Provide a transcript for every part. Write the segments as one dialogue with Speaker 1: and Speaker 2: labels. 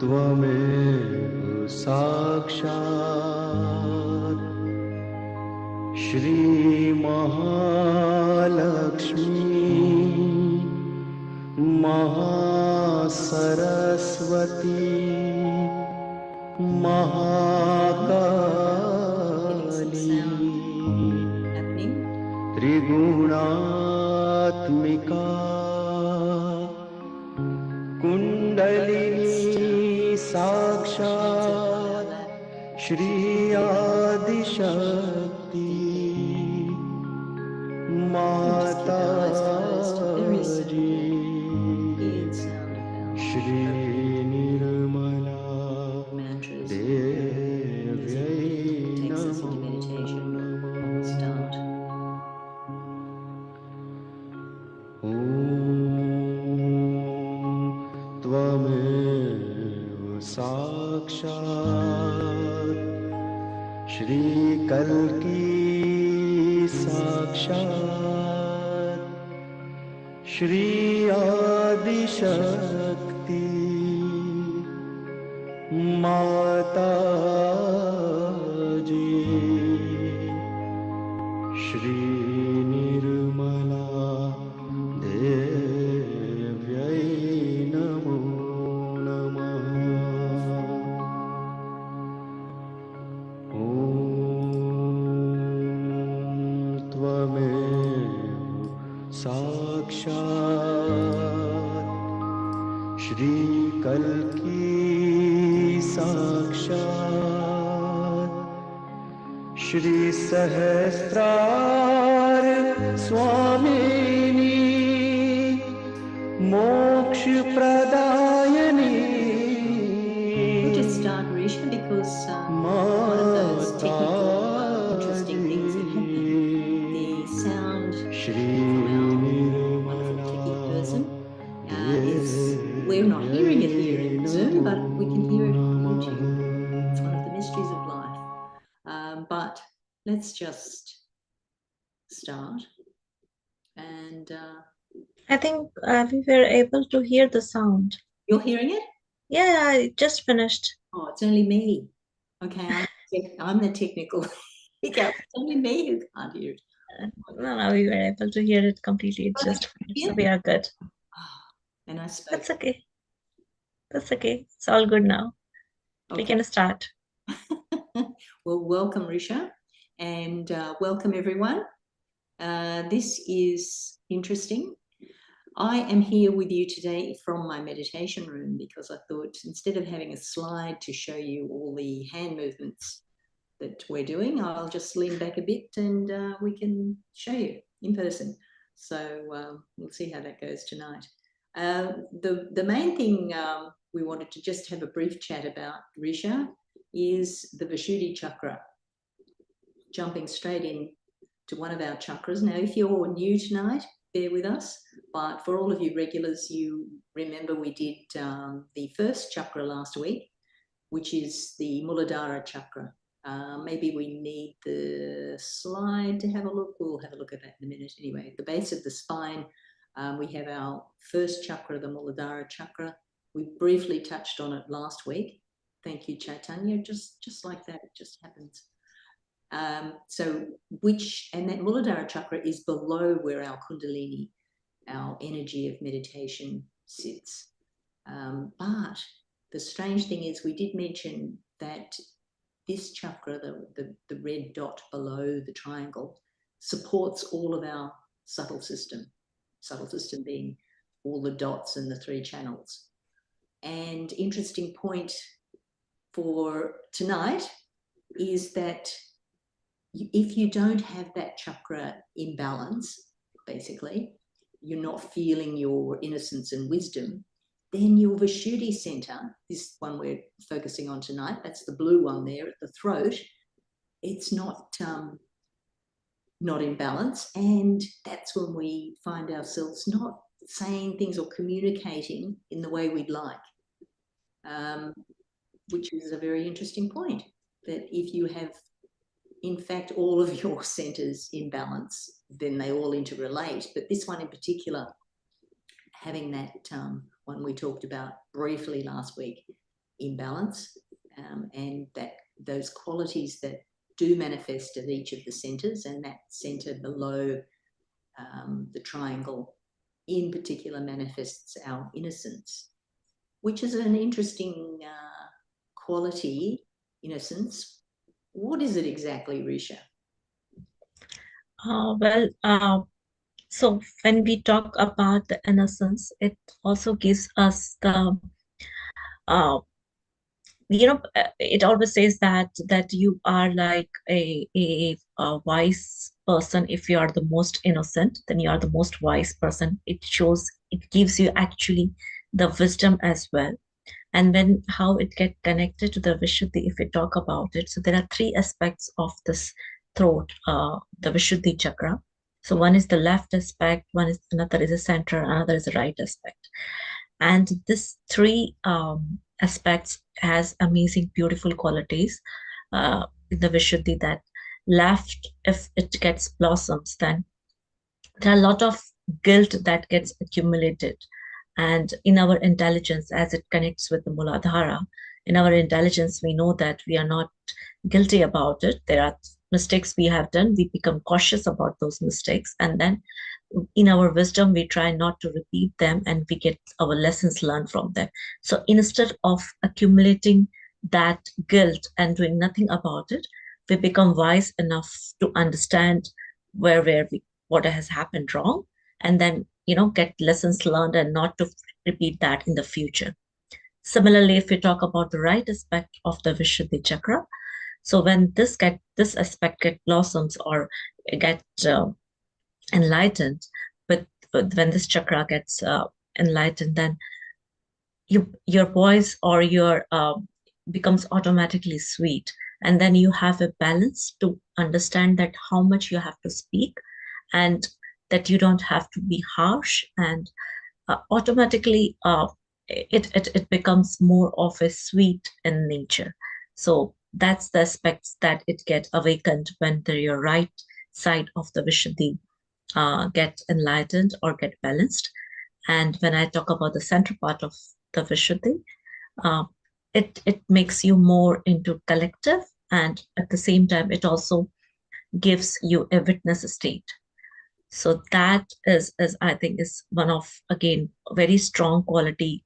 Speaker 1: त्वमेव साक्षात् श्री महालक्ष्मी महासरस्वती महाकाली त्रिगुणात्मिका कुंडलिनी साक्षात् श्री आदिशक्ति माताजी श्री निर्मला देव्यै नमो त्वमेव साक्षात् श्री कल्की साक्षात् श्री आदिशक्ति माताजी श्री निर्मला देव्यै नमो नमः। ॐ त्वमेव साक्षात् श्री कल्की साक्षात् श्री सहस्रार स्वामिनी मोक्ष प्रदायिनी
Speaker 2: start, Risha, because one of those technical interesting things that happen, the sound from our wonderful techie person is, we're not hearing it here in Zoom, but we can hear it on YouTube. It's one of the mysteries of life. But let's just start. And
Speaker 3: I think we were able to hear the sound.
Speaker 2: you're hearing it?
Speaker 3: Yeah, I just finished.
Speaker 2: Oh, it's only me. Okay, I'm the technical hiccup. It's only me who can't hear it.
Speaker 3: No, we were able to hear it completely. It's just
Speaker 2: Yeah.
Speaker 3: so we are good.
Speaker 2: And I spoke.
Speaker 3: That's okay. That's okay. It's all good now. We
Speaker 2: Okay.
Speaker 3: can start.
Speaker 2: Well, welcome, Risha, and welcome everyone. This is interesting. I am here with you today from my meditation room because I thought instead of having a slide to show you all the hand movements that we're doing, I'll just lean back a bit and we can show you in person. So we'll see how that goes tonight. The main thing we wanted to just have a brief chat about, Risha, is the Vishuddhi chakra, jumping straight in to one of our chakras. Now, if you're new tonight, bear with us, but for all of you regulars, you remember we did the first chakra last week, which is the Muladhara chakra. Maybe we need the slide to have a look. We'll have a look at that in a minute. Anyway, at the base of the spine, we have our first chakra, the Muladhara chakra. We briefly touched on it last week. Thank you, Chaitanya. Just like that, it just happens. And that Muladhara chakra is below where our Kundalini, our energy of meditation, sits. But the strange thing is we did mention that this chakra, the red dot below the triangle, supports all of our subtle system being all the dots and the three channels. And interesting point for tonight is that if you don't have that chakra in balance, basically, you're not feeling your innocence and wisdom, then your Vishuddhi center, this one we're focusing on tonight, that's the blue one there at the throat, it's not in balance, and that's when we find ourselves not saying things or communicating in the way we'd like, which is a very interesting point, that if you have in fact all of your centers in balance, then they all interrelate. But this one in particular, having that one we talked about briefly last week, in balance, and that those qualities that do manifest at each of the centres, and that centre below the triangle in particular manifests our innocence, which is an interesting quality, innocence. What is it exactly, Risha?
Speaker 3: So when we talk about the innocence, it also gives us the, it always says that you are like a wise person. If you are the most innocent, then you are the most wise person. It shows, it gives you actually the wisdom as well. And when how it get connected to the Vishuddhi, if we talk about it, so there are three aspects of this throat, the Vishuddhi chakra. So one is the left aspect, another is the center, another is the right aspect. And this three aspects has amazing, beautiful qualities in the Vishuddhi. That left, if it gets blossoms, then there are a lot of guilt that gets accumulated. And in our intelligence, as it connects with the Muladhara, in our intelligence, we know that we are not guilty about it. There are mistakes we have done. We become cautious about those mistakes. And then in our wisdom, we try not to repeat them, and we get our lessons learned from them. So instead of accumulating that guilt and doing nothing about it, we become wise enough to understand where we what has happened wrong, and then get lessons learned and not to repeat that in the future. Similarly, if we talk about the right aspect of the Vishuddhi chakra, so when this aspect get blossoms or get enlightened, when this chakra gets enlightened, then your voice or your becomes automatically sweet, and then you have a balance to understand that how much you have to speak, and that you don't have to be harsh, and automatically it becomes more of a sweet in nature. So that's the aspects that it get awakened when your right side of the Vishuddhi get enlightened or get balanced. And when I talk about the center part of the Vishuddhi, it makes you more into collective, and at the same time it also gives you a witness state. So that is I think is one of, again, very strong quality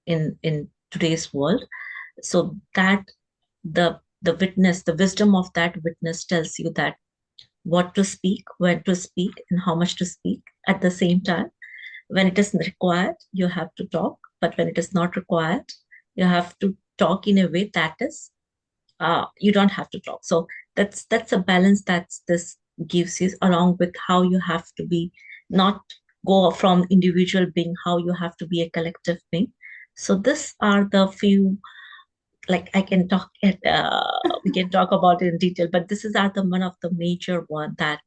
Speaker 3: in today's world. So that the witness, the wisdom of that witness tells you that what to speak, when to speak, and how much to speak. At the same time, when it is required, you have to talk, but when it is not required, you have to talk in a way that is you don't have to talk. So that's a balance that this gives you, along with how you have to be, not go from individual being, how you have to be a collective being. So these are the few, like I can talk at we can talk about it in detail, but this is the one of the major one that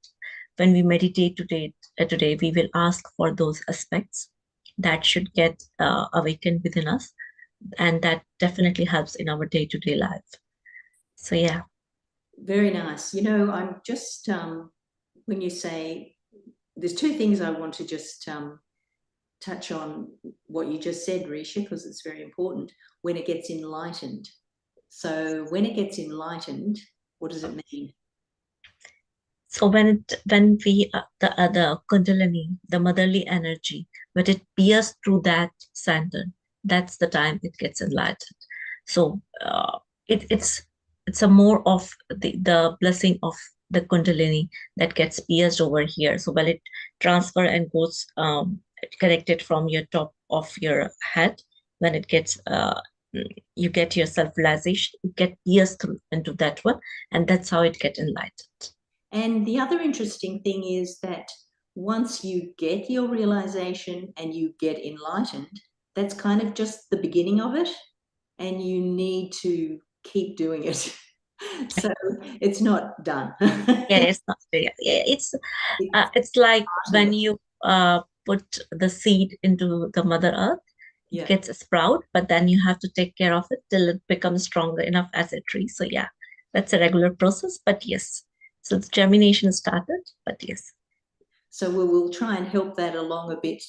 Speaker 3: when we meditate today we will ask for those aspects that should get awakened within us, and that definitely helps in our day-to-day life. So yeah.
Speaker 2: Very nice. I'm just, when you say, there's two things I want to just touch on what you just said, Risha, because it's very important. When it gets enlightened. So when it gets enlightened, what does it mean?
Speaker 3: So when we the Kundalini, the motherly energy, when it pierces through that center, that's the time it gets enlightened. So it's a more of the blessing of the Kundalini that gets pierced over here. So when it transfer and goes connected from your top of your head, when it gets you get your self-realization, you get pierced through into that one, and that's how it gets enlightened.
Speaker 2: And the other interesting thing is that once you get your realization and you get enlightened, that's kind of just the beginning of it, and you need to keep doing it. So it's not done.
Speaker 3: Yeah, it's not. Yeah, it's like when you put the seed into the Mother Earth, it gets a sprout, but then you have to take care of it till it becomes stronger enough as a tree. So yeah, that's a regular process. But yes, so the germination started. But yes.
Speaker 2: So we will try and help that along a bit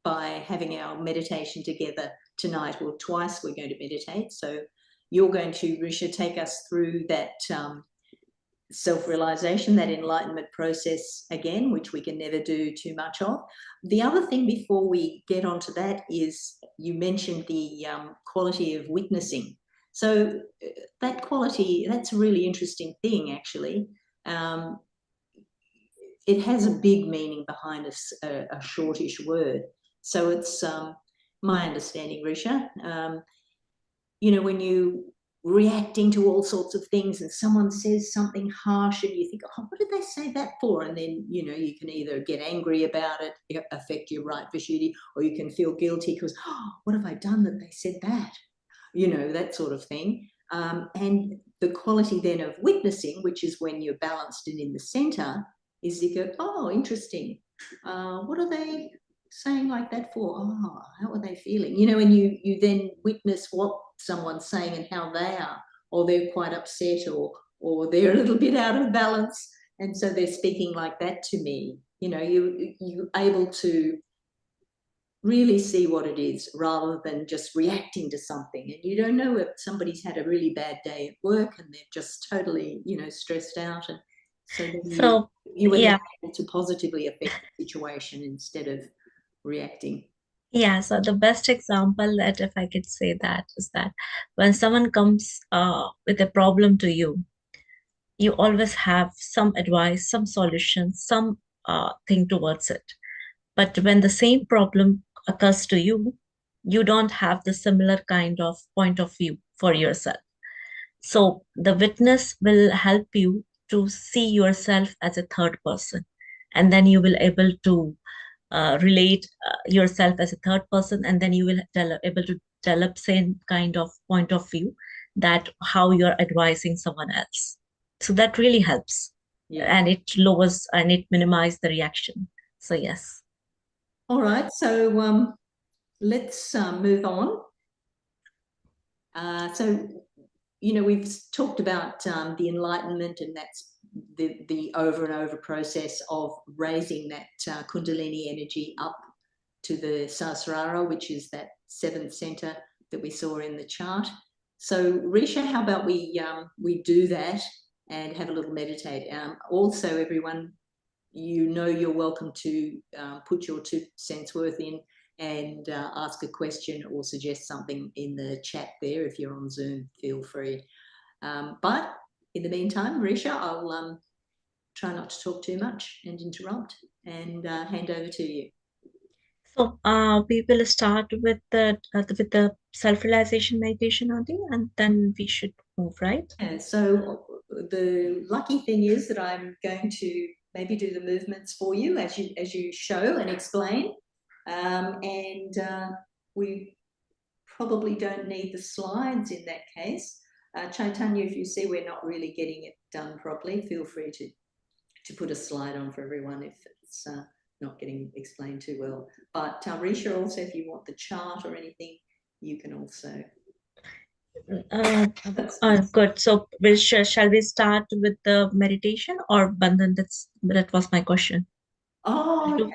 Speaker 2: by having our meditation together tonight, or twice, we're going to meditate. So you're going to, Risha, take us through that self-realization, that enlightenment process again, which we can never do too much of. The other thing before we get onto that is you mentioned the quality of witnessing. So that quality, that's a really interesting thing, actually. It has a big meaning behind a shortish word. So it's my understanding, Risha, when you reacting to all sorts of things and someone says something harsh and you think, oh, what did they say that for? And then, you can either get angry about it, affect your right Vishuddhi, or you can feel guilty because, oh, what have I done that they said that? That sort of thing. And the quality then of witnessing, which is when you're balanced and in the center, is you go, oh, interesting. What are they saying like that for? Oh, how are they feeling? And you then witness what someone's saying and how they are, or they're quite upset, or they're a little bit out of balance, and so they're speaking like that to me. You're able to really see what it is rather than just reacting to something. And you don't know if somebody's had a really bad day at work and they're just totally, stressed out, and so you were able to positively affect the situation instead of reacting.
Speaker 3: Yeah, so the best example that, if I could say that, is that when someone comes with a problem to you, you always have some advice, some solution, some thing towards it. But when the same problem occurs to you, you don't have the similar kind of point of view for yourself. So the witness will help you to see yourself as a third person, and then you will able to relate yourself as a third person, and then you will able to develop same kind of point of view that how you're advising someone else. So that really helps, and it lowers and it minimizes the reaction. So yes.
Speaker 2: All right, so let's move on. So we've talked about the enlightenment, and that's the over and over process of raising that Kundalini energy up to the Sahasrara, which is that seventh center that we saw in the chart. So Risha, how about we do that and have a little meditate? Also, everyone, you're welcome to put your 2 cents worth in and ask a question or suggest something in the chat there. If you're on Zoom, feel free. But in the meantime, Risha, I'll try not to talk too much and interrupt, and hand over to you.
Speaker 3: So we will start with the self-realization meditation, Adi, and then we should move, right?
Speaker 2: Yeah, so the lucky thing is that I'm going to maybe do the movements for you as you show and explain. And we probably don't need the slides in that case. Chaitanya, if you see we're not really getting it done properly, feel free to put a slide on for everyone if it's not getting explained too well. But Risha, also, if you want the chart or anything, you can also.
Speaker 3: Good. So shall we start with the meditation, or Bandhan? That was my question.
Speaker 2: Oh, okay.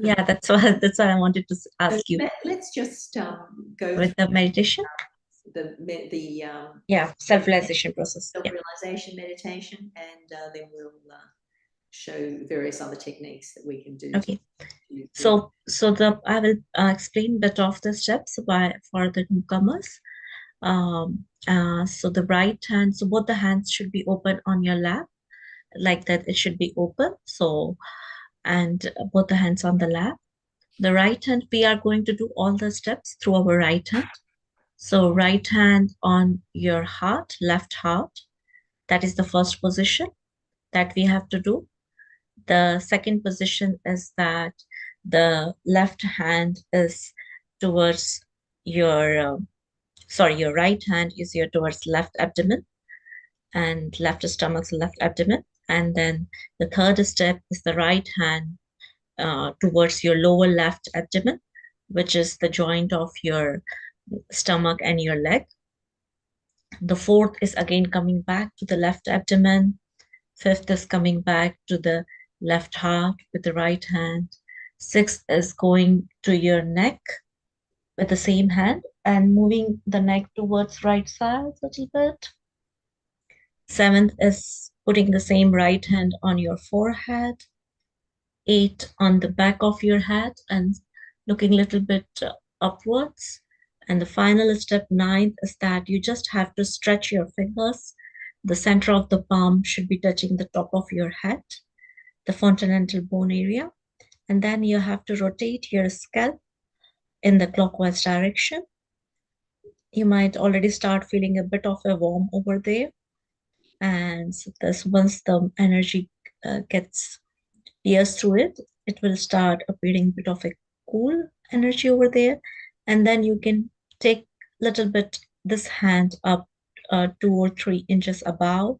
Speaker 3: Yeah, that's what I wanted to ask you.
Speaker 2: Let's just go
Speaker 3: with the meditation. Self-realization process.
Speaker 2: Self-realization meditation, and then we'll show various other techniques that we can do.
Speaker 3: Okay. So I will explain a bit of the steps for the newcomers. So the right hand, so both the hands should be open on your lap, like that. It should be open. So, and both the hands on the lap. The right hand, we are going to do all the steps through our right hand. So right hand on your heart, left heart. That is the first position that we have to do. The second position is that the left hand is towards your right hand is towards left abdomen, and left stomach, left abdomen. And then the third step is the right hand towards your lower left abdomen, which is the joint of your stomach and your leg. The fourth is again coming back to the left abdomen. Fifth is coming back to the left heart with the right hand. Sixth is going to your neck. with the same hand and moving the neck towards right side a little bit. 7th is putting the same right hand on your forehead. 8 on the back of your head and looking a little bit upwards. And the final step, 9th, is that you just have to stretch your fingers. The center of the palm should be touching the top of your head, the fontanel bone area. And then you have to rotate your scalp in the clockwise direction. You might already start feeling a bit of a warm over there. And so this, once the energy gets pierced through it, it will start appearing a bit of a cool energy over there. And then you can take a little bit this hand up 2 or 3 inches above,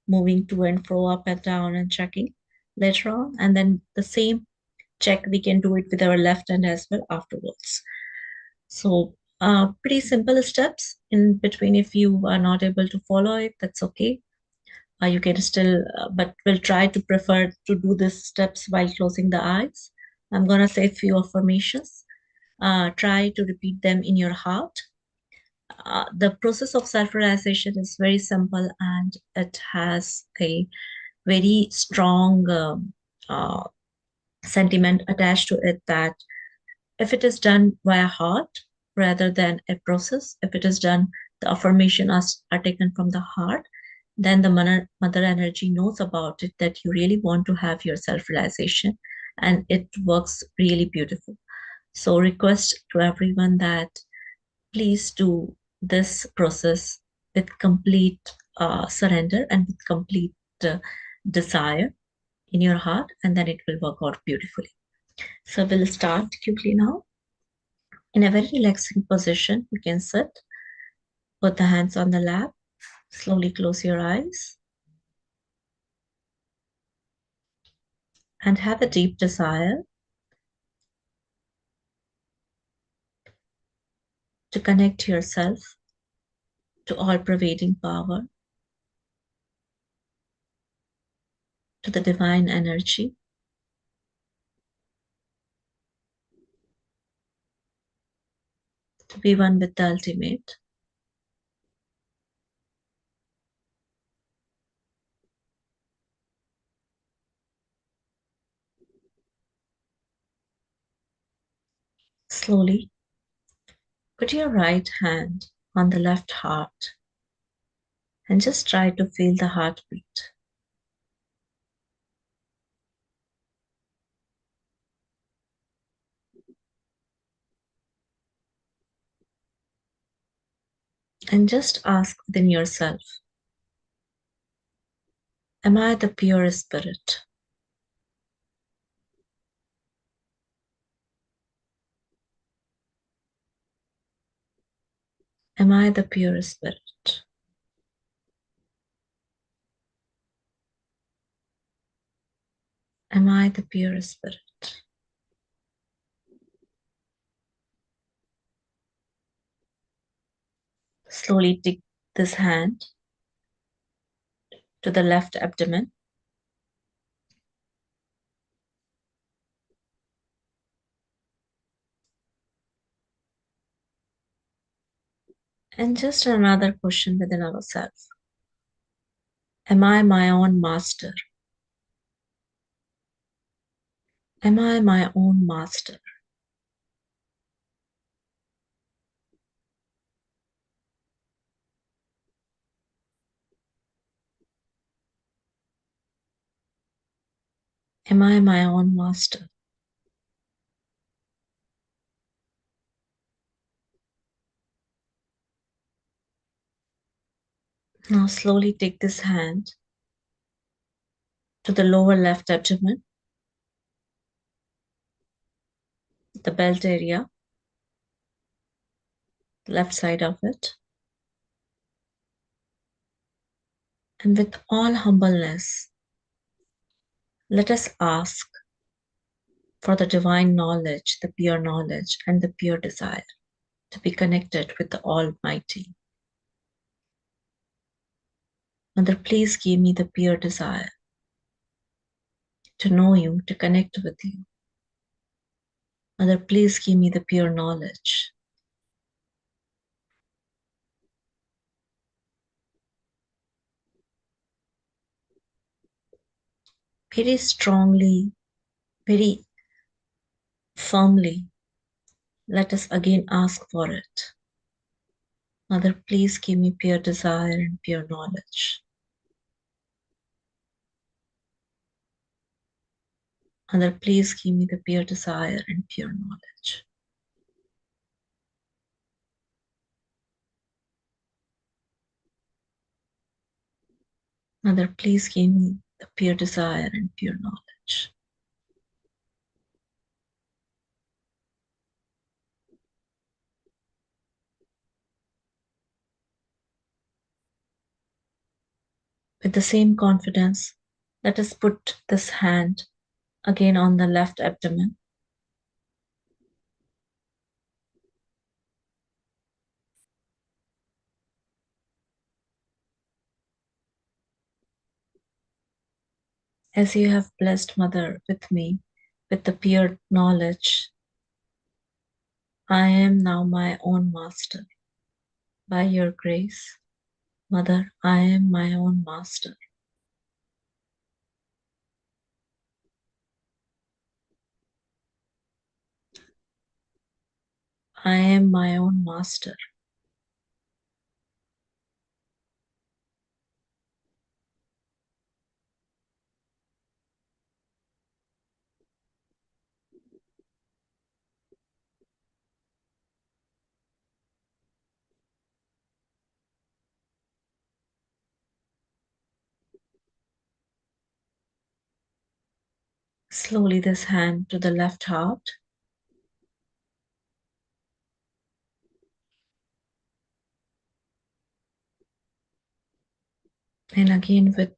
Speaker 3: moving to and fro, up and down, and checking later on. And then the same check, we can do it with our left hand as well afterwards. So pretty simple steps. In between, if you are not able to follow it, that's okay. You can still, but we'll try to prefer to do these steps while closing the eyes. I'm going to say a few affirmations. Try to repeat them in your heart. The process of self-realization is very simple, and it has a very strong sentiment attached to it, that if it is done via heart rather than a process, if it is done, the affirmations are taken from the heart, then the mother energy knows about it, that you really want to have your self-realization, and it works really beautiful. So request to everyone that please do this process with complete surrender and with complete desire in your heart, and then it will work out beautifully. So we'll start quickly now. In a very relaxing position, you can sit, put the hands on the lap, slowly close your eyes, and have a deep desire to connect yourself to all-pervading power, to the divine energy, to be one with the ultimate. Slowly put your right hand on the left heart and just try to feel the heartbeat. And just ask within yourself, am I the pure spirit? Am I the pure spirit? Am I the pure spirit? Slowly take this hand to the left abdomen. And just another question within ourselves. Am I my own master? Am I my own master? Am I my own master? Now slowly take this hand to the lower left abdomen, the belt area, the left side of it. And with all humbleness, let us ask for the divine knowledge, the pure knowledge, and the pure desire to be connected with the Almighty. Mother, please give me the pure desire to know you, to connect with you. Mother, please give me the pure knowledge very strongly, very firmly, let us again ask for it. Mother, please give me pure desire and pure knowledge. Mother, please give me the pure desire and pure knowledge. Mother, please give me the pure desire and pure knowledge. With the same confidence, let us put this hand again on the left abdomen. As you have blessed Mother with me, with the pure knowledge, I am now my own master. By your grace, Mother, I am my own master. I am my own master. Slowly this hand to the left heart. And again with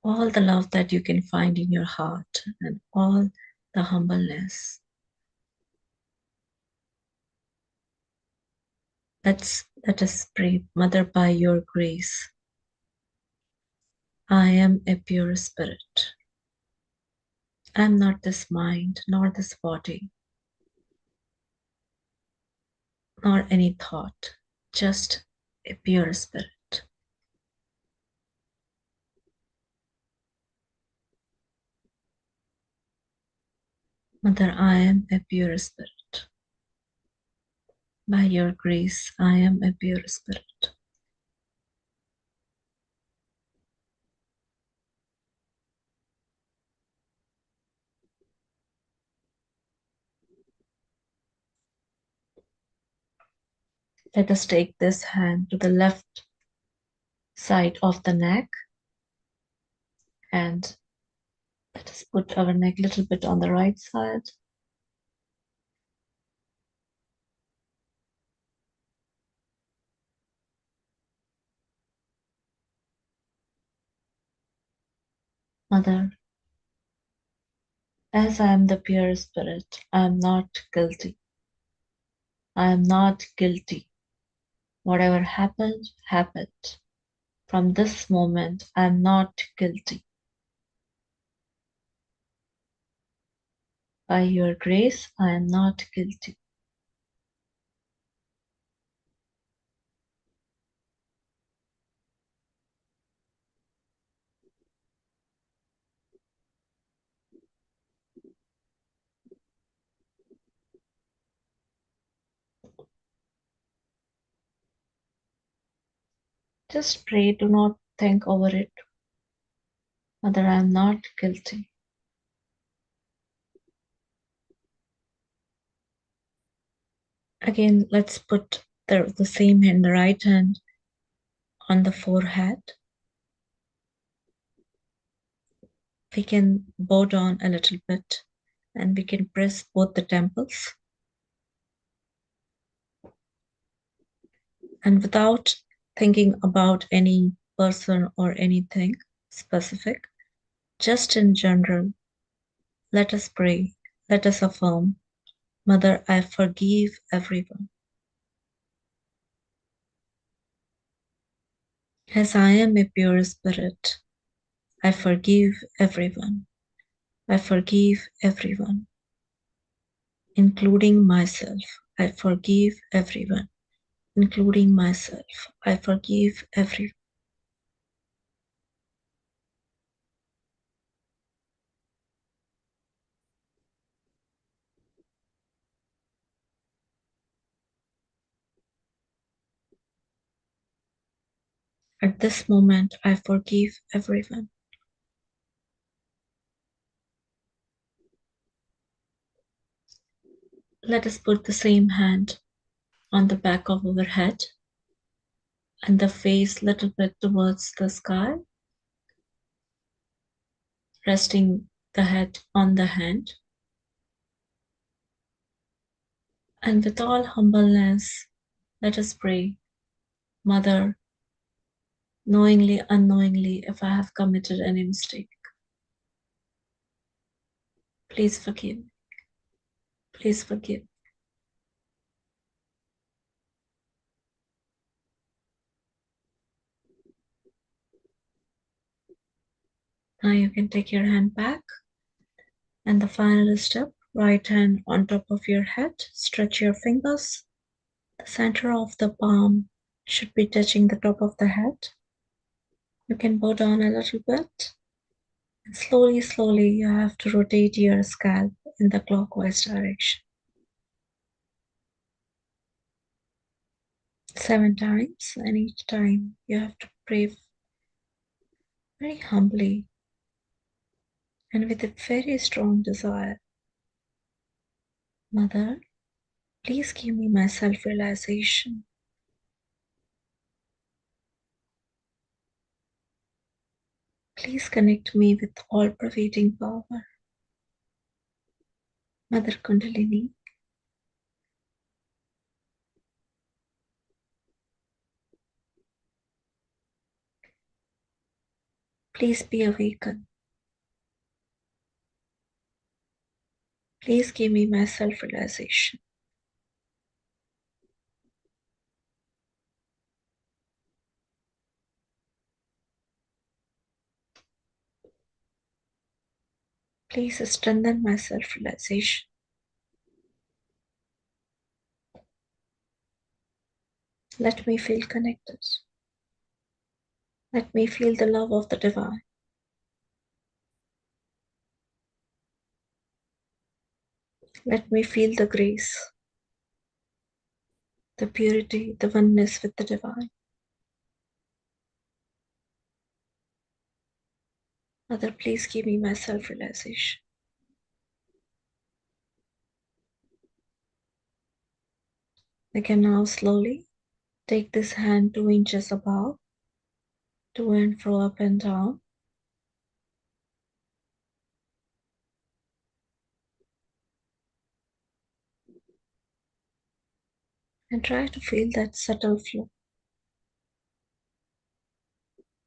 Speaker 3: all the love that you can find in your heart and all the humbleness. Let us pray, Mother, by your grace, I am a pure spirit. I am not this mind, nor this body, nor any thought, just a pure spirit. Mother, I am a pure spirit. By your grace, I am a pure spirit. Let us take this hand to the left side of the neck and let us put our neck a little bit on the right side. Mother, as I am the pure spirit, I am not guilty. I am not guilty. Whatever happened, happened. From this moment, I am not guilty. By your grace, I am not guilty. Just pray, do not think over it. Mother, I am not guilty. Again, let's put the same hand, the right hand, on the forehead. We can bow down a little bit and we can press both the temples. And without thinking about any person or anything specific, just in general, let us pray, let us affirm, Mother, I forgive everyone. As I am a pure spirit, I forgive everyone. I forgive everyone, including myself. I forgive everyone, including myself. I forgive everyone. At this moment, I forgive everyone. Let us put the same hand on the back of our head and the face little bit towards the sky, resting the head on the hand. And with all humbleness, let us pray, Mother, knowingly, unknowingly, if I have committed any mistake, please forgive me. Please forgive. Now you can take your hand back. And the final step, right hand on top of your head, stretch your fingers. The center of the palm should be touching the top of the head. You can bow down a little bit. And slowly, slowly, you have to rotate your scalp in the clockwise direction. 7 times, and each time you have to pray very humbly and with a very strong desire. Mother, please give me my self-realization. Please connect me with all-pervading power. Mother Kundalini, please be awakened. Please give me my self-realization. Please strengthen my self-realization. Let me feel connected. Let me feel the love of the divine. Let me feel the grace, the purity, the oneness with the divine. Mother, please give me my self-realization. I can now slowly take this hand 2 inches above, to and fro, up and down. And try to feel that subtle flow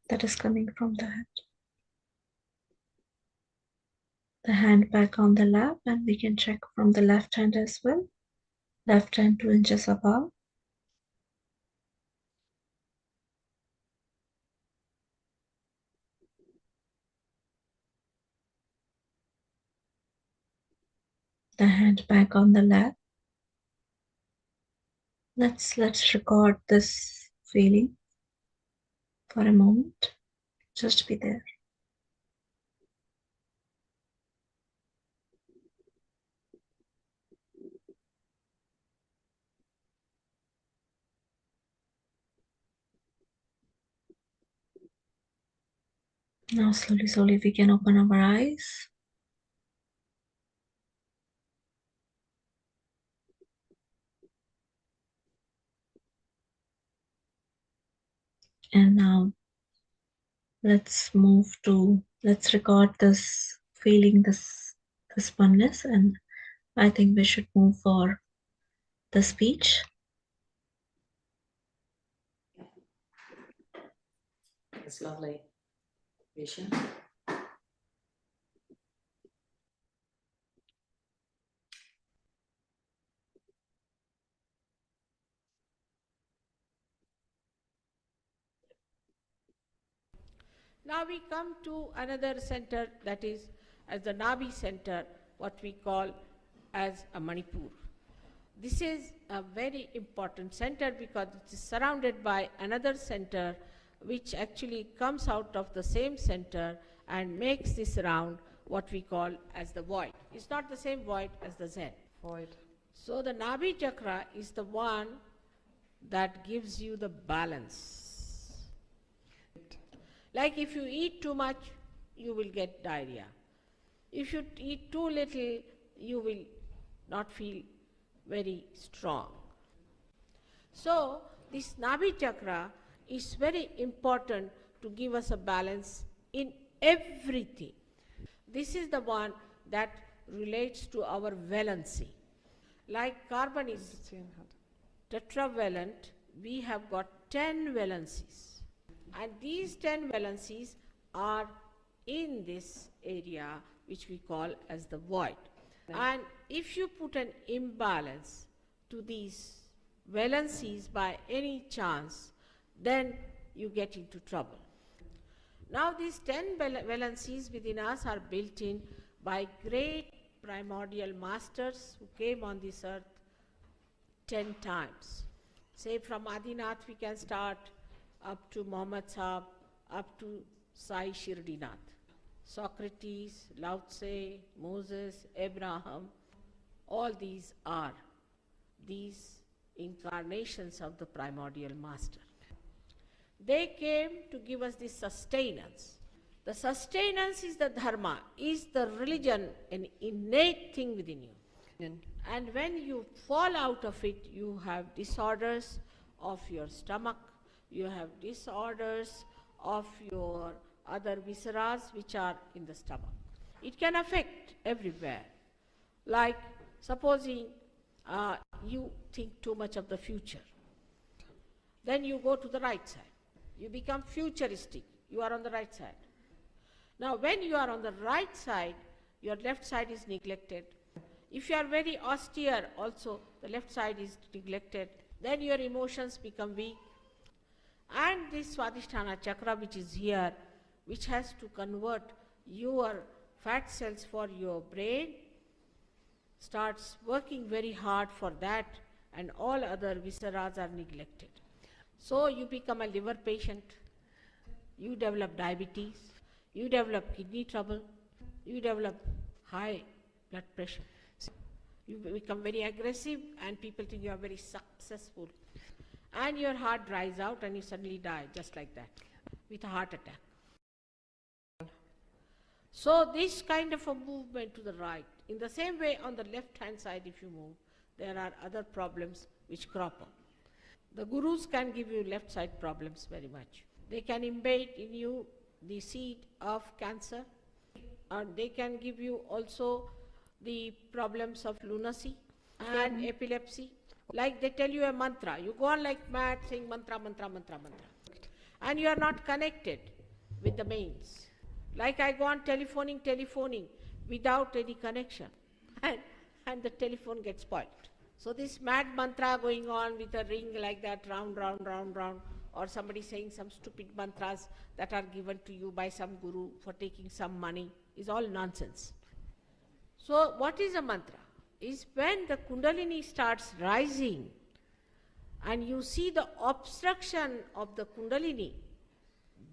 Speaker 3: that is coming from the head. The hand back on the lap, and we can check from the left hand as well. Left hand 2 inches above. The hand back on the lap. Let's record this feeling for a moment. Just be there. Now slowly, slowly we can open our eyes. And now let's record this feeling, this oneness, and I think we should move for the speech.
Speaker 2: That's lovely, Risha.
Speaker 4: Now we come to another center, that is as the Nabi center, what we call as a Manipur. This is a very important center because it is surrounded by another center which actually comes out of the same center and makes this round what we call as the void. It's not the same void as the Zen.
Speaker 5: Void.
Speaker 4: So the Nabi chakra is the one that gives you the balance. Like if you eat too much, you will get diarrhea. If you eat too little, you will not feel very strong. So this Nabhi chakra is very important to give us a balance in everything. This is the one that relates to our valency. Like carbon is tetravalent, we have got 10 valencies. And these 10 valencies are in this area which we call as the void. And if you put an imbalance to these valencies by any chance, then you get into trouble. Now these 10 valencies within us are built in by great primordial masters who came on this earth 10 times. Say from Adinath we can start up to Muhammad Sahib, up to Sai Shirdinath. Socrates, Lao Tse, Moses, Abraham, all these are these incarnations of the primordial master. They came to give us this sustenance. The sustenance is the dharma, is the religion, an innate thing within you. And when you fall out of it, you have disorders of your stomach, you have disorders of your other visceras which are in the stomach. It can affect everywhere. Like supposing you think too much of the future. Then you go to the right side. You become futuristic. You are on the right side. Now when you are on the right side, your left side is neglected. If you are very austere also, the left side is neglected. Then your emotions become weak. And this Swadhisthana chakra which is here, which has to convert your fat cells for your brain, starts working very hard for that, and all other visceras are neglected. So you become a liver patient, you develop diabetes, you develop kidney trouble, you develop high blood pressure. You become very aggressive and people think you are very successful. And your heart dries out and you suddenly die just like that with a heart attack. So this kind of a movement to the right. In the same way on the left hand side if you move, there are other problems which crop up. The gurus can give you left side problems very much. They can embed in you the seed of cancer, and they can give you also the problems of lunacy and epilepsy. Like they tell you a mantra, you go on like mad saying mantra, mantra, mantra, mantra. And you are not connected with the mains. Like I go on telephoning without any connection. And the telephone gets spoiled. So this mad mantra going on with a ring like that, round, round, round, round, or somebody saying some stupid mantras that are given to you by some guru for taking some money is all nonsense. So what is a mantra? Is when the Kundalini starts rising and you see the obstruction of the Kundalini,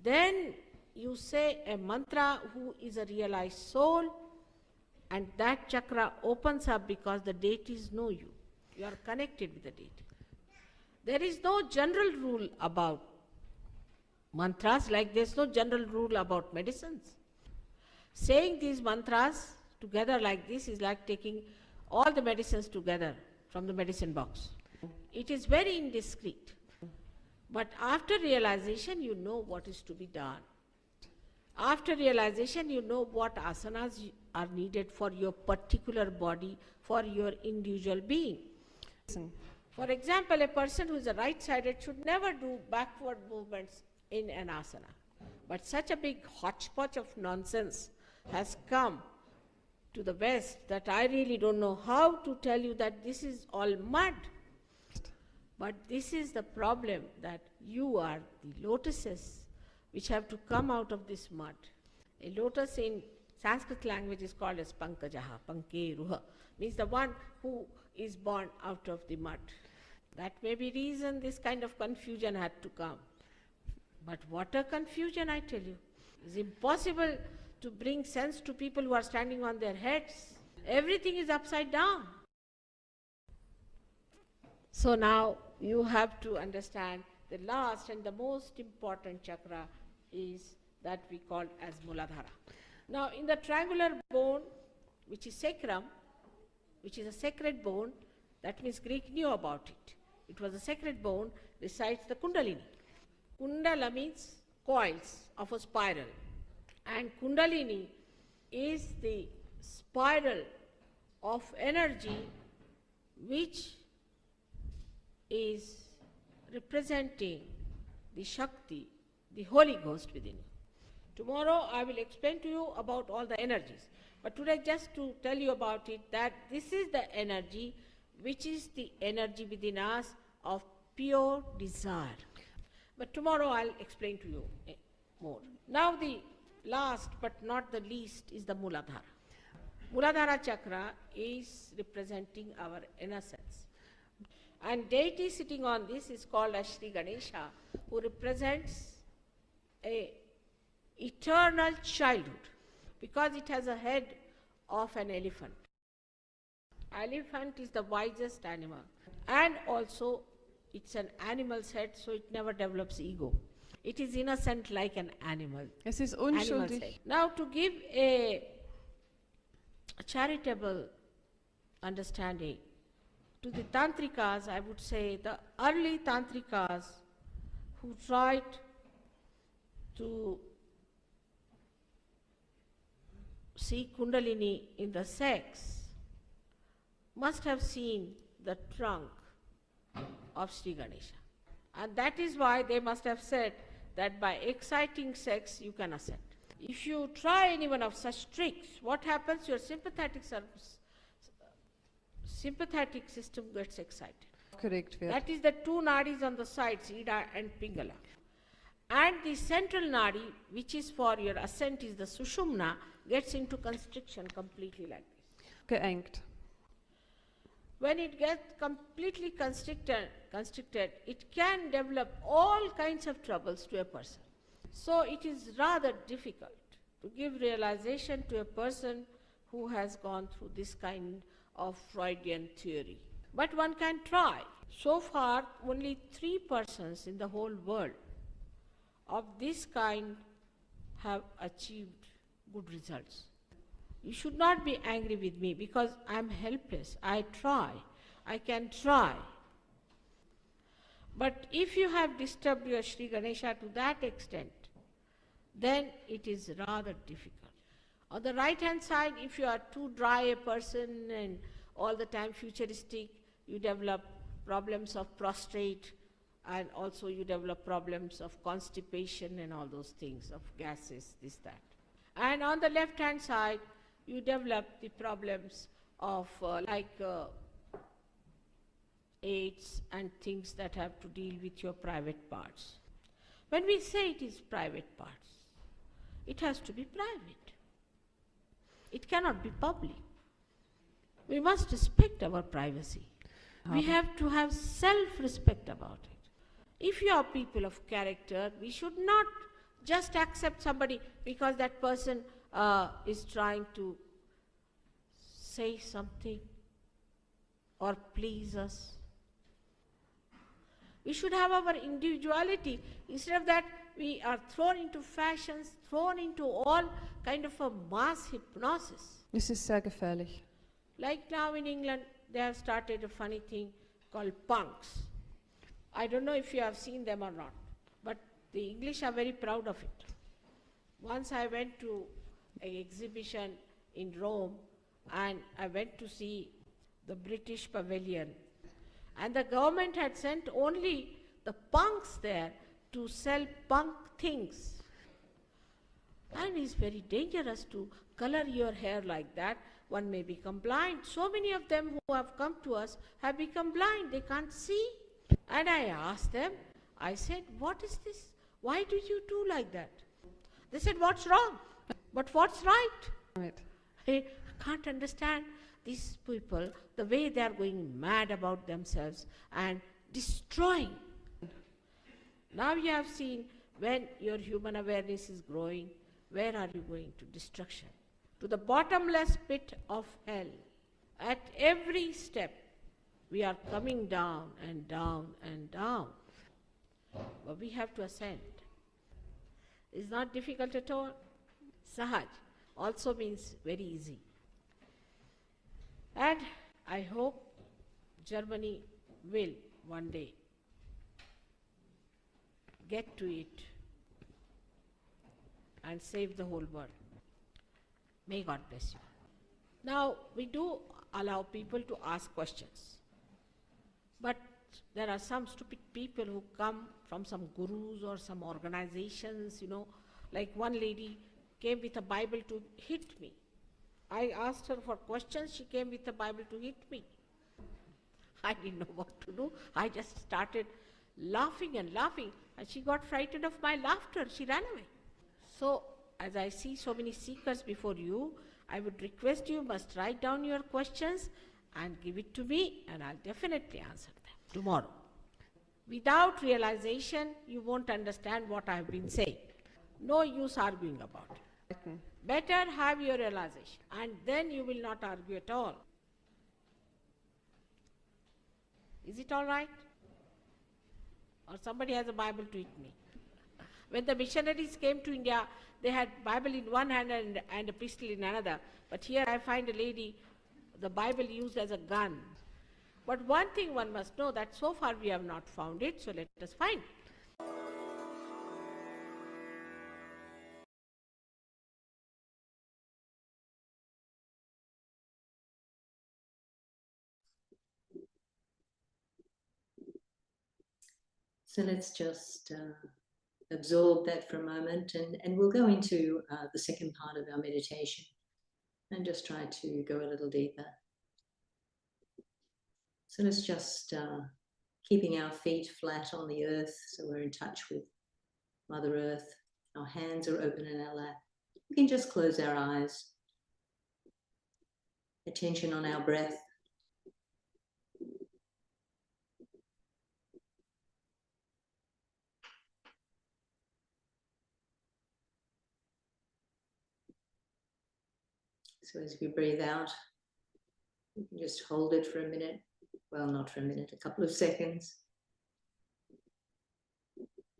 Speaker 4: then you say a mantra who is a realized soul, and that chakra opens up because the deities know you. You are connected with the deity. There is no general rule about mantras, like there is no general rule about medicines. Saying these mantras together like this is like taking all the medicines together from the medicine box. It is very indiscreet. But after realization, you know what is to be done. After realization, you know what asanas are needed for your particular body, for your individual being. For example, a person who is a right-sided should never do backward movements in an asana. But such a big hodgepodge of nonsense has come to the West that I really don't know how to tell you that this is all mud. But this is the problem, that you are the lotuses which have to come out of this mud. A lotus in Sanskrit language is called as Pankajaha, Panke Ruha, means the one who is born out of the mud. That may be reason this kind of confusion had to come. But what a confusion, I tell you. It's impossible to bring sense to people who are standing on their heads. Everything is upside down. So now you have to understand the last and the most important chakra is that we call as Muladhara. Now in the triangular bone, which is sacrum, which is a sacred bone, that means Greek knew about it. It was a sacred bone, resides the Kundalini. Kundala means coils of a spiral, and Kundalini is the spiral of energy which is representing the Shakti, the Holy Ghost within you. Tomorrow I will explain to you about all the energies. But today just to tell you about it, that this is the energy which is the energy within us of pure desire. But tomorrow I'll explain to you more. Now the last but not the least is the Muladhara. Muladhara chakra is representing our innocence. And deity sitting on this is called as Shri Ganesha, who represents a eternal childhood, because it has a head of an elephant. Elephant is the wisest animal, and also it's an animal's head, so it never develops ego. It is innocent like an animal.
Speaker 5: Es ist
Speaker 4: Animal's
Speaker 5: unschuldig.
Speaker 4: head. Now to give a charitable understanding to the Tantrikas, I would say the early Tantrikas who tried to see Kundalini in the sex must have seen the trunk of Sri Ganesha. And that is why they must have said that by exciting sex you can ascend. If you try any one of such tricks, what happens? Your sympathetic system gets excited.
Speaker 5: Aufgeregt wird.
Speaker 4: That is the two nadis on the sides, Ida and Pingala. And the central nadi, which is for your ascent, is the Sushumna, gets into constriction completely like this.
Speaker 5: Geengt.
Speaker 4: When it gets completely constricted, it can develop all kinds of troubles to a person. So it is rather difficult to give realization to a person who has gone through this kind of Freudian theory. But one can try. So far, only 3 persons in the whole world of this kind have achieved good results. You should not be angry with me because I am helpless. I try. I can try. But if you have disturbed your Sri Ganesha to that extent, then it is rather difficult. On the right hand side, if you are too dry a person and all the time futuristic, you develop problems of prostrate, and also you develop problems of constipation and all those things, of gases, this, that. And on the left hand side, you develop the problems of AIDS and things that have to deal with your private parts. When we say it is private parts, it has to be private. It cannot be public. We must respect our privacy. We have to have self-respect about it. If you are people of character, we should not just accept somebody because that person is trying to say something or please us. We should have our individuality. Instead of that, we are thrown into fashions, thrown into all kind of a mass hypnosis.
Speaker 5: Es ist sehr gefährlich.
Speaker 4: Like now in England, they have started a funny thing called punks. I don't know if you have seen them or not, but the English are very proud of it. Once I went to an exhibition in Rome, and I went to see the British Pavilion, and the government had sent only the punks there to sell punk things. And it's very dangerous to color your hair like that. One may become blind. So many of them who have come to us have become blind. They can't see. And I asked them, I said, what is this? Why do you do like that? They said, what's wrong? But what's right?
Speaker 5: Right.
Speaker 4: I can't understand these people, the way they are going mad about themselves and destroying. Now you have seen when your human awareness is growing, where are you going to? Destruction. To the bottomless pit of hell. At every step, we are coming down and down and down. But we have to ascend. It's not difficult at all. Sahaj also means very easy. And I hope Germany will one day get to it and save the whole world. May God bless you. Now, we do allow people to ask questions. But there are some stupid people who come from some gurus or some organizations, like one lady came with a Bible to hit me. I asked her for questions, she came with a Bible to hit me. I didn't know what to do. I just started laughing and laughing, and she got frightened of my laughter. She ran away. So, as I see so many seekers before you, I would request you must write down your questions and give it to me, and I'll definitely answer them tomorrow. Without realization, you won't understand what I have been saying. No use arguing about it. Better have your realization, and then you will not argue at all. Is it all right? Or somebody has a Bible to hit me? When the missionaries came to India, they had Bible in one hand and a pistol in another. But here I find a lady, the Bible used as a gun. But one thing one must know, that so far we have not found it, so let us find it.
Speaker 2: So let's just absorb that for a moment, and we'll go into the second part of our meditation and just try to go a little deeper. So let's just keeping our feet flat on the earth, so we're in touch with Mother Earth. Our hands are open in our lap. We can just close our eyes. Attention on our breath. So as we breathe out, we can just hold it for a minute. Well, not for a minute, a couple of seconds.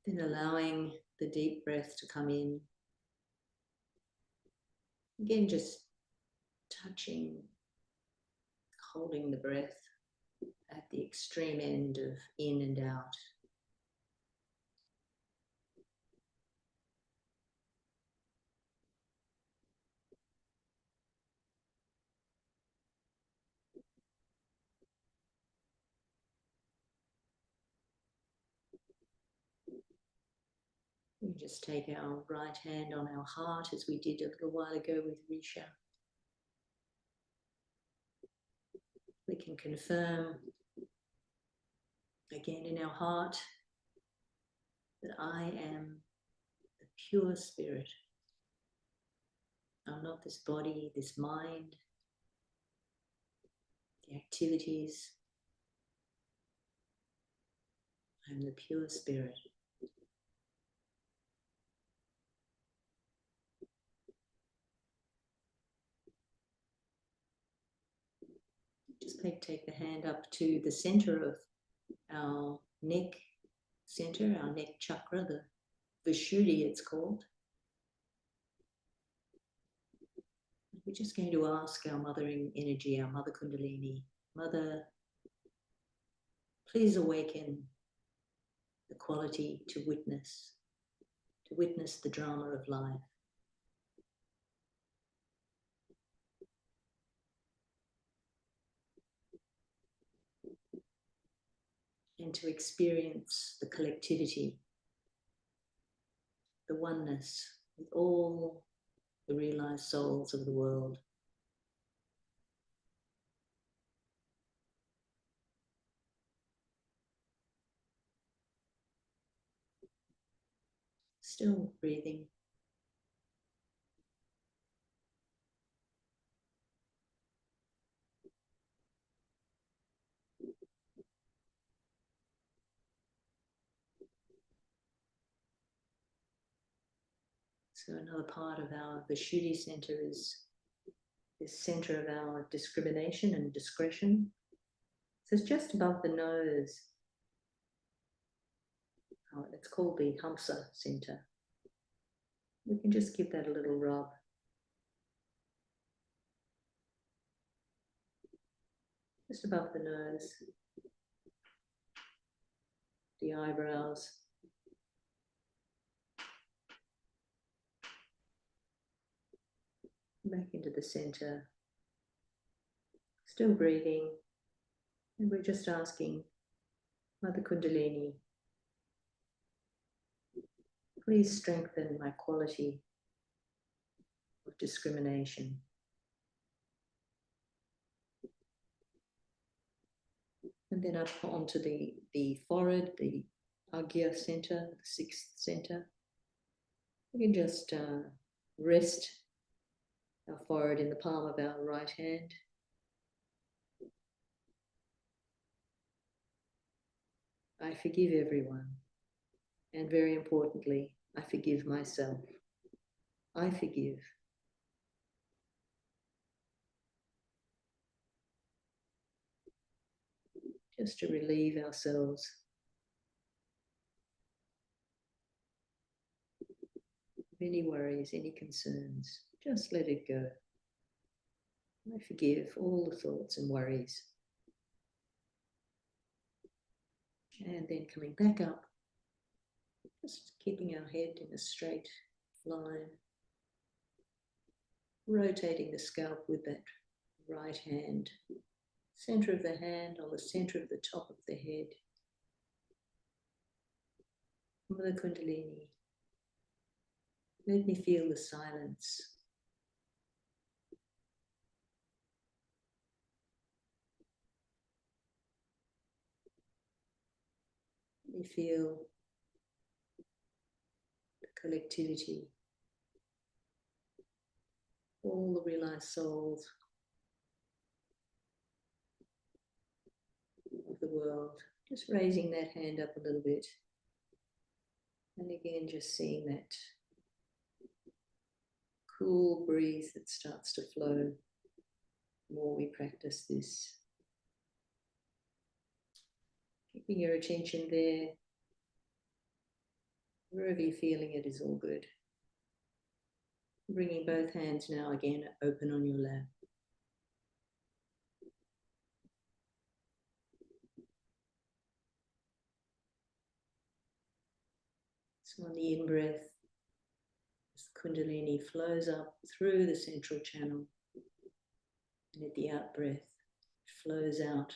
Speaker 2: Then allowing the deep breath to come in. Again, just touching, holding the breath at the extreme end of in and out. We just take our right hand on our heart as we did a little while ago with Risha. We can confirm again in our heart that I am the pure spirit. I'm not this body, this mind, the activities. I'm the pure spirit. Just take the hand up to the center of our neck center, our neck chakra, the Vishuddhi it's called. We're just going to ask our mothering energy, our mother Kundalini, Mother, please awaken the quality to witness the drama of life. And to experience the collectivity, the oneness with all the realized souls of the world. Still breathing. So another part of our Vishuddhi center is this center of our discrimination and discretion. So it's just above the nose. It's called the Hamsa center. We can just give that a little rub. Just above the nose, the eyebrows. Back into the center. Still breathing. And we're just asking Mother Kundalini, please strengthen my quality of discrimination. And then up onto the forehead, the Agya center, the sixth center. We can just rest our forehead in the palm of our right hand. I forgive everyone. And very importantly, I forgive myself. I forgive. Just to relieve ourselves of any worries, any concerns. Just let it go. I forgive all the thoughts and worries. And then coming back up, just keeping our head in a straight line, rotating the scalp with that right hand, center of the hand on the center of the top of the head. Mother Kundalini, let me feel the silence. Let me feel the collectivity, all the realized souls of the world. Just raising that hand up a little bit. And again, just seeing that cool breeze that starts to flow the more we practice this. Keeping your attention there. Wherever you're feeling it is all good. Bringing both hands now again open on your lap. So on the in-breath, Kundalini flows up through the central channel, and at the out-breath, it flows out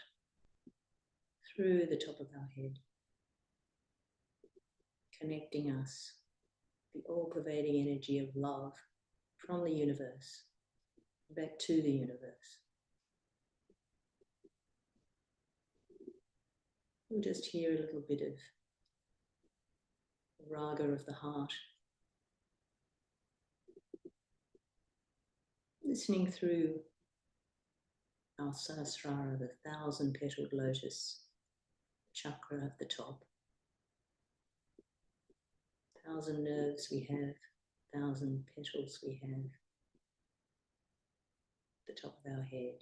Speaker 2: through the top of our head, connecting us, the all-pervading energy of love from the universe, back to the universe. We'll just hear a little bit of the raga of the heart, listening through our sahasrara, the 1,000-petaled lotus chakra at the top. 1,000 nerves we have, 1,000 petals we have at the top of our head.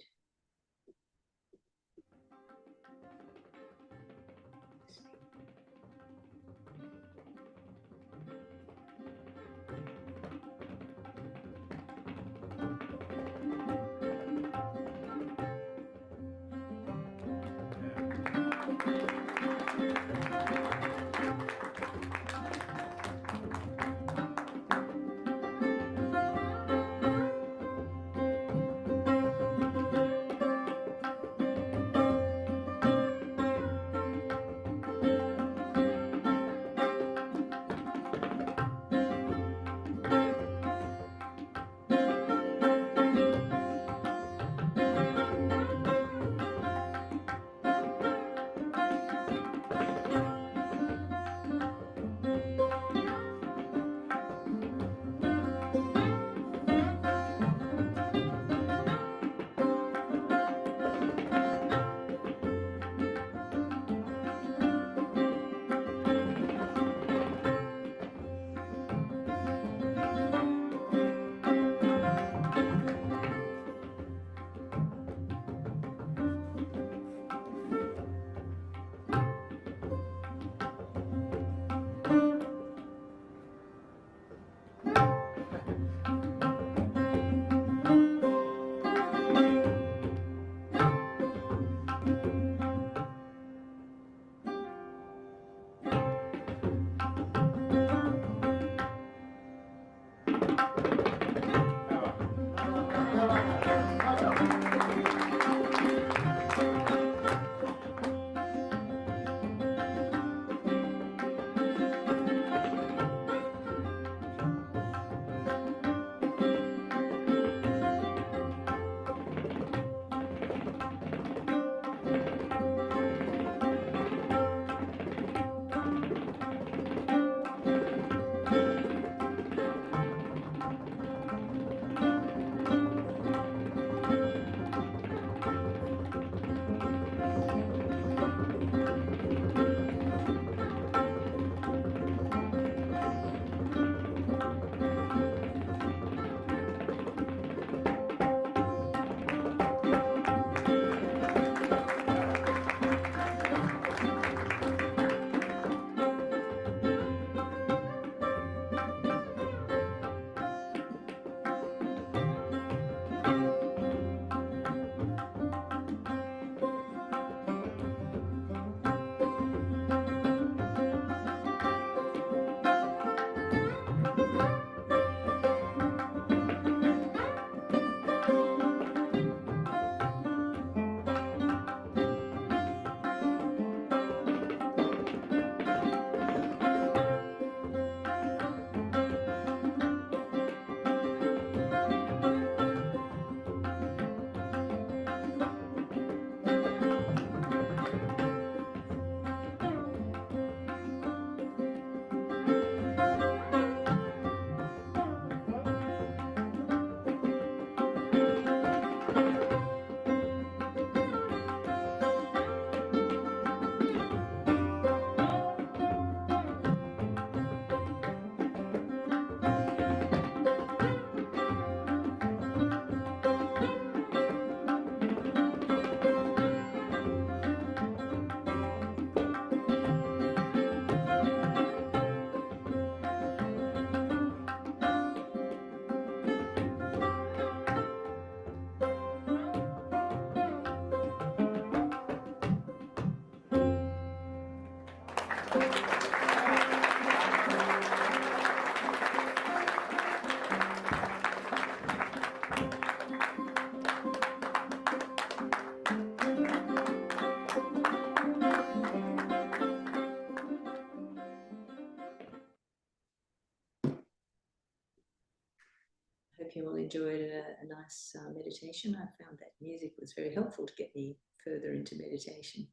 Speaker 2: you all enjoyed a nice meditation. I found that music was very helpful to get me further into meditation.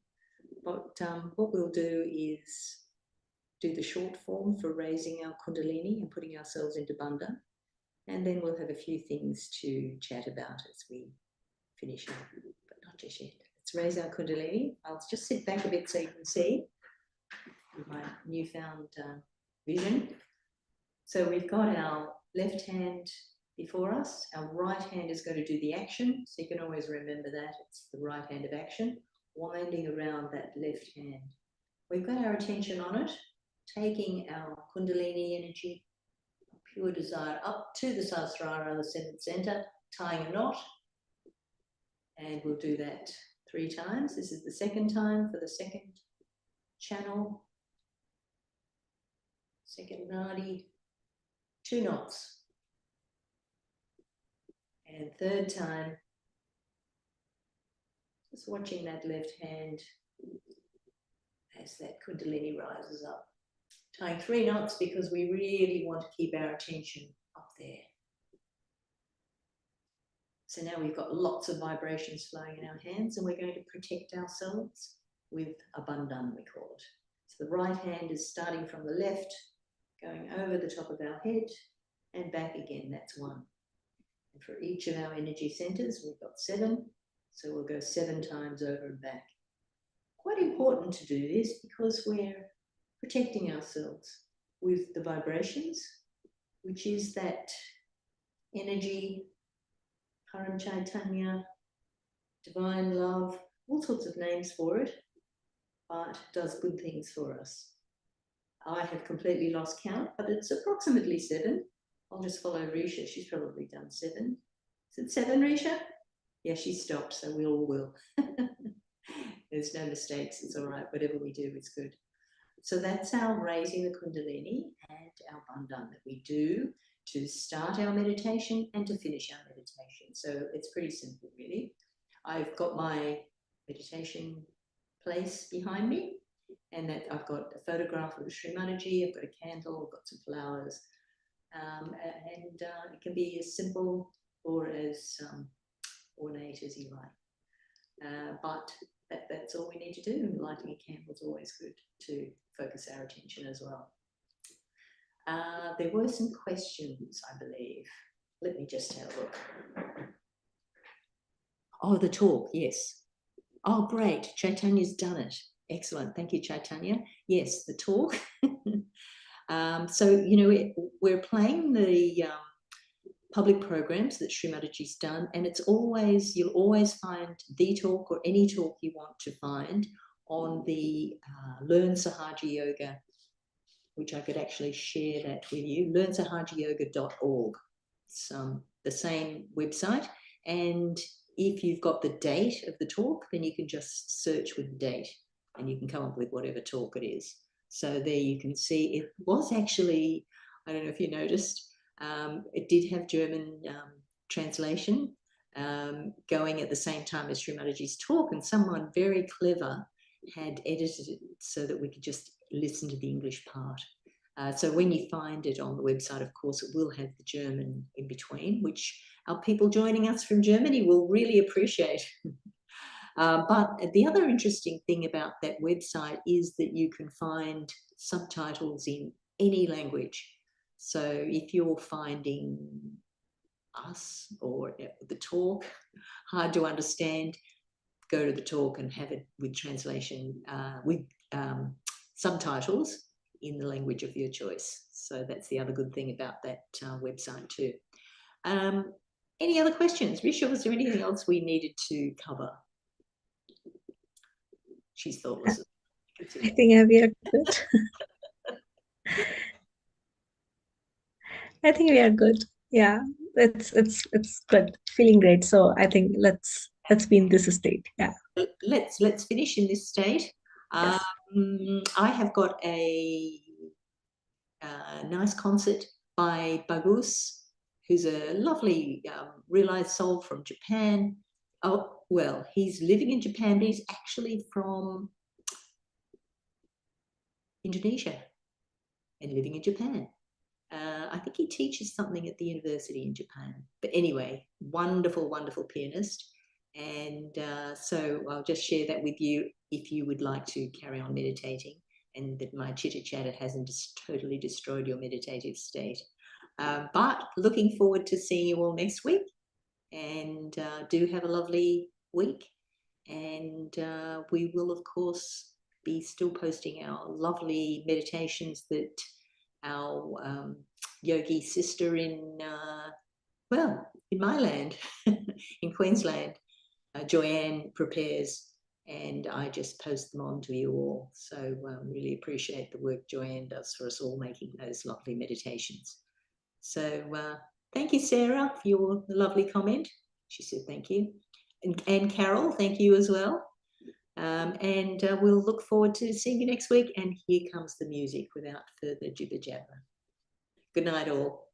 Speaker 2: But what we'll do is do the short form for raising our kundalini and putting ourselves into bandha. And then we'll have a few things to chat about as we finish up, but not just yet. Let's raise our kundalini. I'll just sit back a bit so you can see my newfound vision. So we've got our left hand before us. Our right hand is going to do the action. So you can always remember that. It's the right hand of action, winding around that left hand. We've got our attention on it, taking our kundalini energy, pure desire, up to the Sahasrara, the seventh center, tying a knot. And we'll do that 3 times. This is the second time for the second channel. Second nadi, 2 knots. And third time, just watching that left hand as that kundalini rises up. Tying 3 knots because we really want to keep our attention up there. So now we've got lots of vibrations flowing in our hands, and we're going to protect ourselves with a bandhan, we call it. So the right hand is starting from the left, going over the top of our head and back again. That's 1. And for each of our energy centers, we've got 7. So we'll go 7 times over and back. Quite important to do this because we're protecting ourselves with the vibrations, which is that energy, Param Chaitanya, divine love, all sorts of names for it, but does good things for us. I have completely lost count, but it's approximately 7. I'll just follow Risha. She's probably done 7. Is it 7, Risha? Yeah, she stopped, so we all will. There's no mistakes. It's all right. Whatever we do is good. So that's our raising the kundalini and our bandhan that we do to start our meditation and to finish our meditation. So it's pretty simple, really. I've got my meditation place behind me, and that I've got a photograph of the Shri Mataji, I've got a candle, I've got some flowers, and it can be as simple or as ornate as you like. But that's all we need to do. Lighting a candle is always good to focus our attention as well. There were some questions, I believe. Let me just have a look. Oh, the talk, yes. Oh, great. Chaitanya's done it. Excellent. Thank you, Chaitanya. Yes, the talk. So, you know, we're playing the public programs that Shri Mataji's done, and it's always, you'll always find the talk or any talk you want to find on the Learn Sahaja Yoga, which I could actually share that with you, learnsahajayoga.org. It's the same website, and if you've got the date of the talk, then you can just search with the date and you can come up with whatever talk it is. So there you can see it was actually, I don't know if you noticed, it did have German translation going at the same time as Shri Mataji's talk, and someone very clever had edited it so that we could just listen to the English part. So when you find it on the website, of course, it will have the German in between, which our people joining us from Germany will really appreciate. But the other interesting thing about that website is that you can find subtitles in any language. So if you're finding us or the talk hard to understand, go to the talk and have it with translation, with subtitles in the language of your choice. So that's the other good thing about that website too. Any other questions? Risha, was there anything else we needed to cover? She's thoughtless.
Speaker 3: I think we are good. I think we are good. Yeah, it's good. Feeling great. So I think let's be in this state. Yeah.
Speaker 2: Let's finish in this state.
Speaker 3: Yes.
Speaker 2: I have got a nice concert by Bagus, who's a lovely realized soul from Japan. Oh, well, he's living in Japan, but he's actually from Indonesia and living in Japan. I think he teaches something at the university in Japan. But anyway, wonderful, wonderful pianist. And so I'll just share that with you if you would like to carry on meditating, and that my chitter-chatter hasn't just totally destroyed your meditative state. But looking forward to seeing you all next week, and do have a lovely week. And we will, of course, be still posting our lovely meditations that our yogi sister in my land, in Queensland, Joanne prepares, and I just post them on to you all. So really appreciate the work Joanne does for us all, making those lovely meditations. So thank you, Sarah, for your lovely comment. She said thank you. And Carol, thank you as well. And we'll look forward to seeing you next week. And here comes the music without further jibber jabber. Good night, all.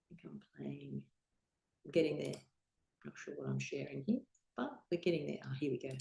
Speaker 2: I think I'm playing. I'm getting there. Not sure what I'm sharing here, but we're getting there. Oh, here we go.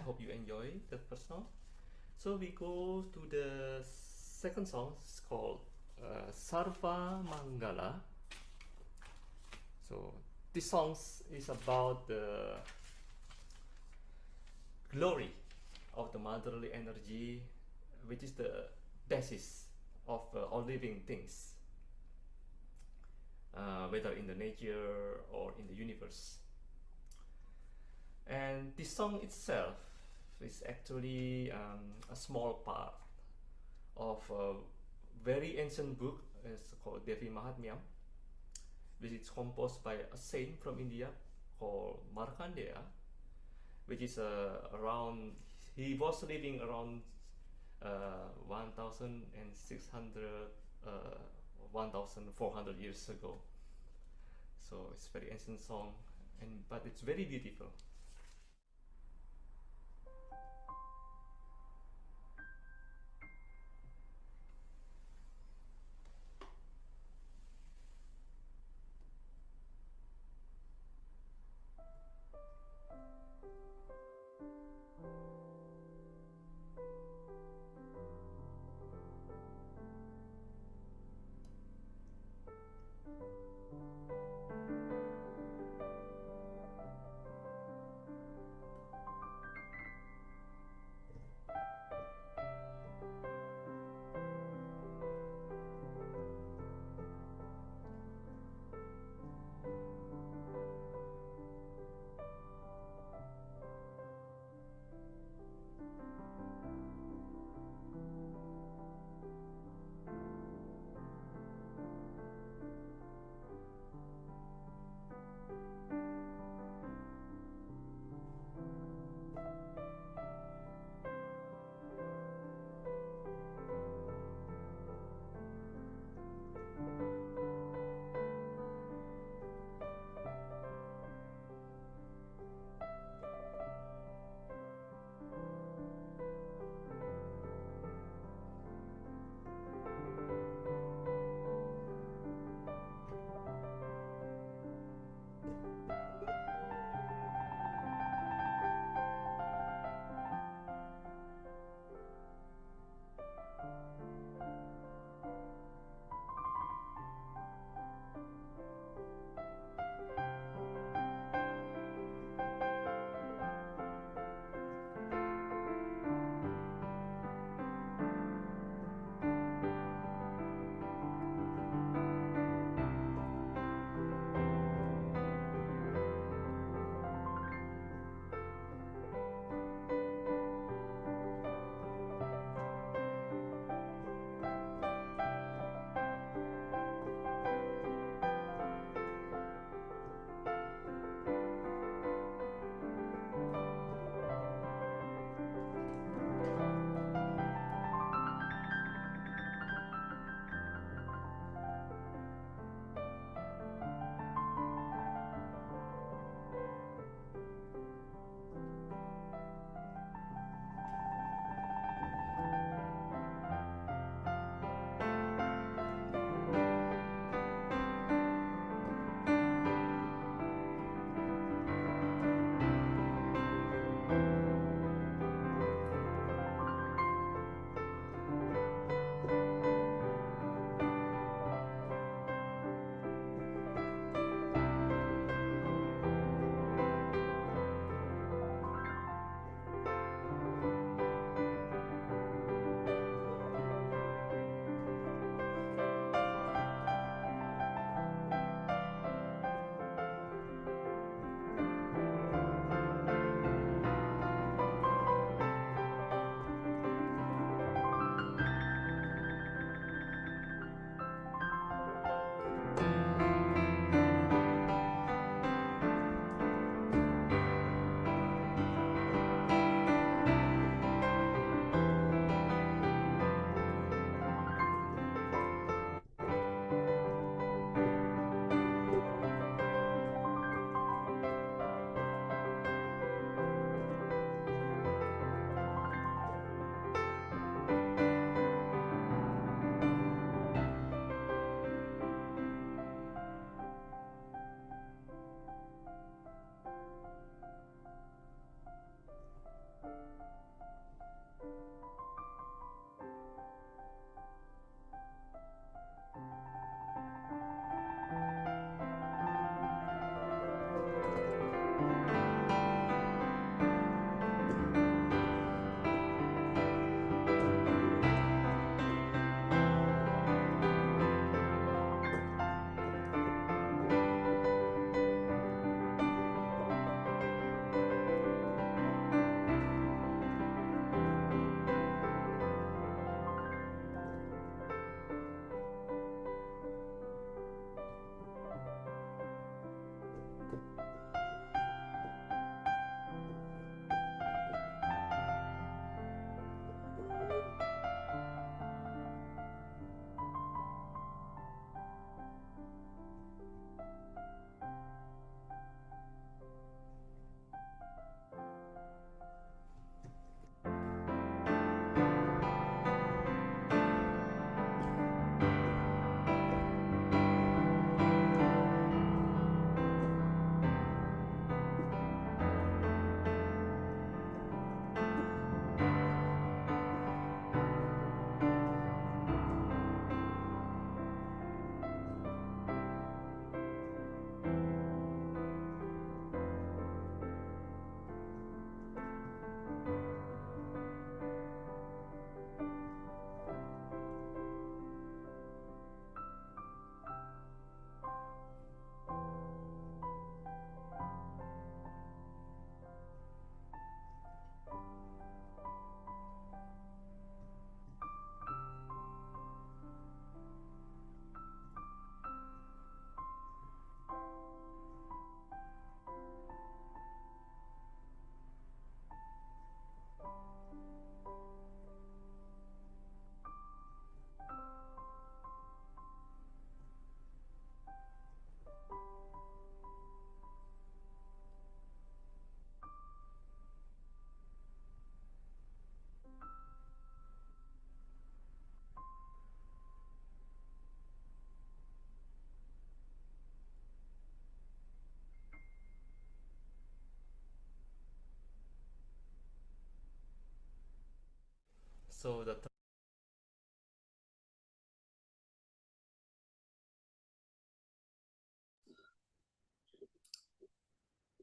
Speaker 6: hope you enjoy the first song. So we go to the second song. It's called Sarva Mangala. So this song is about the glory of the motherly energy, which is the basis of all living things, whether in the nature or in the universe. And this song itself is actually a small part of a very ancient book. It's called Devi Mahatmyam, which is composed by a saint from India called Markandeya, which is around, he was living around 1600, 1400 years ago. So it's a very ancient song, but it's very beautiful.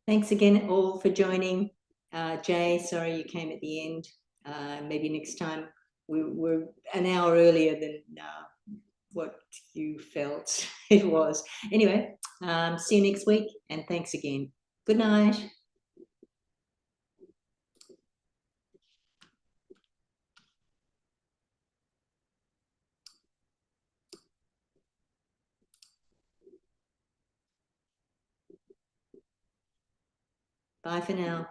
Speaker 2: Thanks again all for joining. Jay, sorry you came at the end. Maybe next time we're an hour earlier than what you felt it was. Anyway, see you next week and thanks again. Good night. Bye for now.